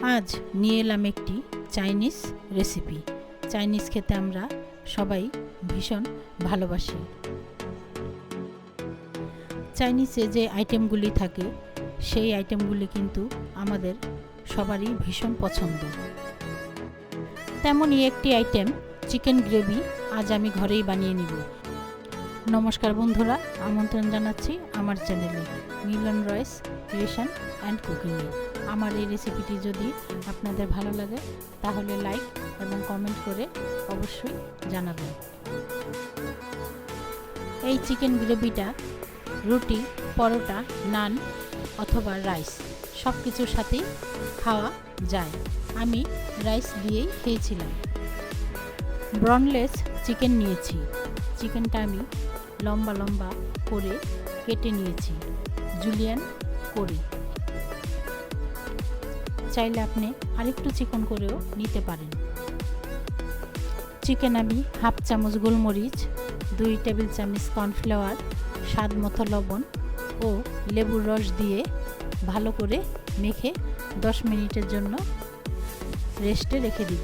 আজ নিয়ে এলাম একটি চাইনিজ রেসিপি। চাইনিজ খেতে আমরা সবাই ভীষণ ভালোবাসি। চাইনিজে যে আইটেমগুলি থাকে সেই আইটেমগুলি কিন্তু আমাদের সবারই ভীষণ পছন্দ। তেমনই একটি আইটেম চিকেন গ্রেভি আজ আমি ঘরেই বানিয়ে নিব। নমস্কার বন্ধুরা, আমন্ত্রণ জানাচ্ছি আমার চ্যানেলে মিলন রয়েস ক্রিয়েশন অ্যান্ড কুকিংয়ে। আমার এই রেসিপিটি যদি আপনাদের ভালো লাগে তাহলে লাইক এবং কমেন্ট করে অবশ্যই জানাবেন। এই চিকেন গ্রেভিটা রুটি, পরোটা, নান অথবা রাইস সব কিছুর সাথেই খাওয়া যায়। আমি রাইস দিয়েই খেয়েছিলাম। ব্রনলেস চিকেন নিয়েছি। চিকেনটা আমি লম্বা লম্বা করে কেটে নিয়েছি, জুলিয়ান করে। চাইলে আপনি আরেকটু চিকন করেও নিতে পারেন। চিকেন আমি হাফ চামচ গোলমরিচ, 2 টেবিল চামচ কর্নফ্লাওয়ার, স্বাদ মতো লবণ ও লেবুর রস দিয়ে ভালো করে মেখে 10 মিনিটের জন্য রেস্টে রেখে দিব।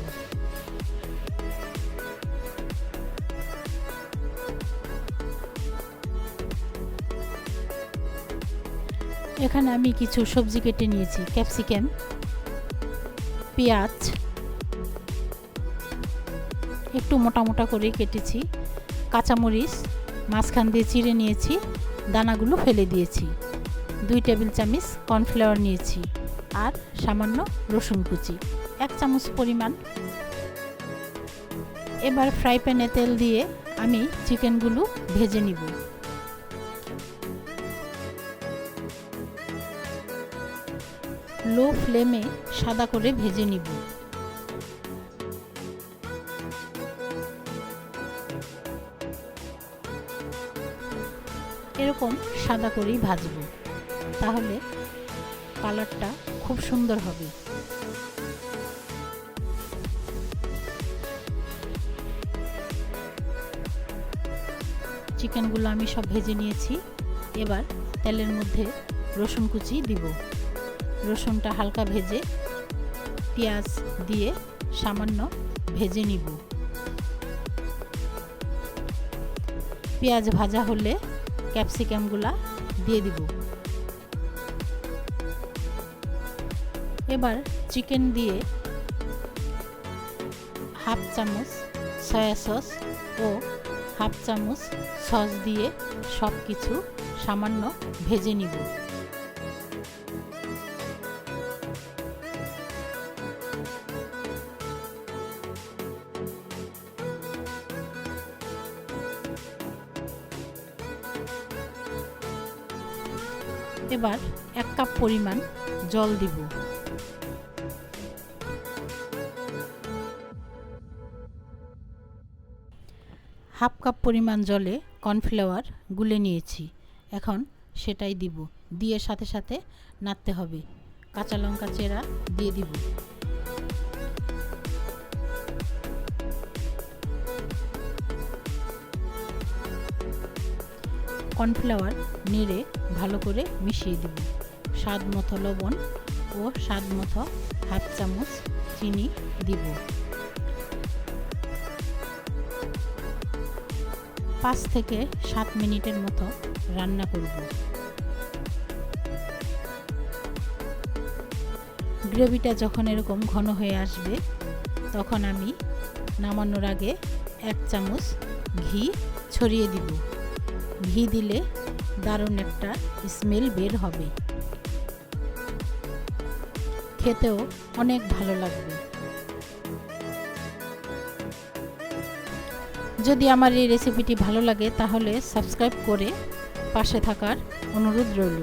এখানে আমি কিছু সবজি কেটে নিয়েছি। ক্যাপসিকাম, পেঁয়াজ একটু মোটা মোটা করে কেটেছি, কাঁচামরিচ মাঝখান দিয়ে চিড়ে নিয়েছি, দানাগুলো ফেলে দিয়েছি, 2 টেবিল চামচ কর্নফ্লাওয়ার নিয়েছি আর সামান্য রসুন কুচি 1 চামচ পরিমাণ। এবার ফ্রাই প্যানে তেল দিয়ে আমি চিকেনগুলো ভেজে নিব। লো ফ্লেমে সাদা করে ভেজে নিব। এরকম সাদা করেই ভাজবো, তাহলে কালারটা খুব সুন্দর হবে। চিকেনগুলো আমি সব ভেজে নিয়েছি। এবার তেলের মধ্যে রসুন কুচি দিব। রসুনটা হালকা ভেজে পেঁয়াজ দিয়ে সামান্য ভেজে নিব। পেঁয়াজ ভাজা হলে ক্যাপসিকামগুলা দিয়ে দিব। এবার চিকেন দিয়ে হাফ চামচ সয়া সস ও হাফ চামচ সস দিয়ে সব কিছু সামান্য ভেজে নিব। এবার 1 কাপ পরিমাণ জল দিব। হাফ কাপ পরিমাণ জলে কর্নফ্লাওয়ার গুলে নিয়েছি, এখন সেটাই দিব। দিয়ে সাথে সাথে নাড়তে হবে। কাঁচা লঙ্কা চেরা দিয়ে দিব। কর্নফ্লাওয়ার নেড়ে ভালো করে মিশিয়ে দিব। স্বাদ মতো লবণ ও স্বাদ মতো হাফ চামচ চিনি দিব। 5 থেকে 7 মিনিটের মতো রান্না করব। গ্রেভিটা যখন এরকম ঘন হয়ে আসবে তখন আমি নামানোর আগে 1 চামচ ঘি ছড়িয়ে দিব। ঘি দিলে দারুণ একটা স্মেল বের হবে, খেতেও অনেক ভালো লাগবে। যদি আমার এই রেসিপিটি ভালো লাগে তাহলে সাবস্ক্রাইব করে পাশে থাকার অনুরোধ রইল।